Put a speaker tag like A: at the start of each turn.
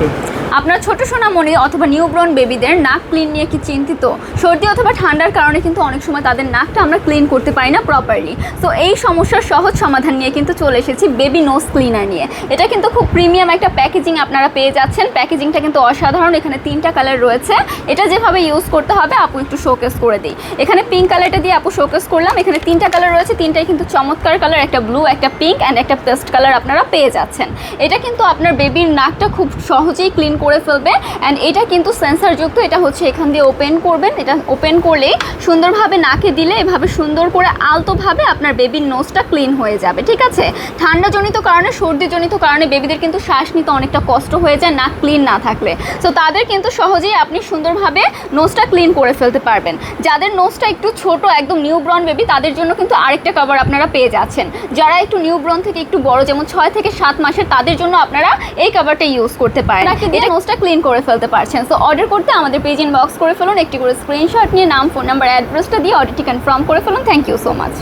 A: অবশ্যই।
B: আপনার ছোট সোনামণি অথবা নিউবর্ন বেবিদের নাক ক্লিন নিয়ে কি চিন্তিত? সর্দি অথবা ঠান্ডার কারণে কিন্তু অনেক সময় তাদের নাকটা আমরা ক্লিন করতে পারি না প্রপারলি। তো এই সমস্যার সহজ সমাধান নিয়ে কিন্তু চলে এসেছি বেবি নোজ ক্লিনার নিয়ে। এটা কিন্তু খুব প্রিমিয়াম একটা প্যাকেজিং আপনারা পেয়ে যাচ্ছেন। প্যাকেজিংটা কিন্তু অসাধারণ। এখানে 3টা কালার রয়েছে। এটা যেভাবে ইউজ করতে হবে আপু একটু শোকেস করে দিই। এখানে পিঙ্ক কালারটা দিয়ে আপু শোকেস করলাম। এখানে 3টা কালার রয়েছে, 3টাই কিন্তু চমৎকার কালার, একটা ব্লু, একটা পিঙ্ক অ্যান্ড একটা পেস্ট কালার আপনারা পেয়ে যাচ্ছেন। এটা কিন্তু আপনার বেবির নাকটা খুব সহজেই ক্লিন করে ফেলবে। অ্যান্ড এটা কিন্তু সেন্সারযুক্ত। এটা হচ্ছে এখান দিয়ে ওপেন করবেন। এটা ওপেন করলেই সুন্দরভাবে নাকে দিলে এভাবে সুন্দর করে আলতোভাবে আপনার বেবির নোজটা ক্লিন হয়ে যাবে। ঠিক আছে, ঠান্ডাজনিত কারণে, সর্দিজনিত কারণে বেবিদের কিন্তু শ্বাস নিতে অনেকটা কষ্ট হয়ে যায় নাক ক্লিন না থাকলে। সো তাদের কিন্তু সহজেই আপনি সুন্দরভাবে নোজটা ক্লিন করে ফেলতে পারবেন। যাদের নোজটা একটু ছোট, একদম নিউবর্ন বেবি, তাদের জন্য কিন্তু আরেকটা কভার আপনারা পেয়ে যাচ্ছেন। যারা একটু নিউবর্ন থেকে একটু বড়, যেমন 6 থেকে 7 মাসের, তাদের জন্য আপনারা এই কভারটা ইউজ করতে পারেন। নাকি দিয়ে নোজটা ক্লিন করে ফেলতে পারছেন। সো অর্ডার করতে আমাদের পেজ ইনবক্স করে ফেলুন। একটি করে স্ক্রিনশট নিয়ে নাম, ফোন নাম্বার, অ্যাড্রেসটা দিয়ে অর্ডারটি কনফার্ম করে ফেলুন। Thank you so much.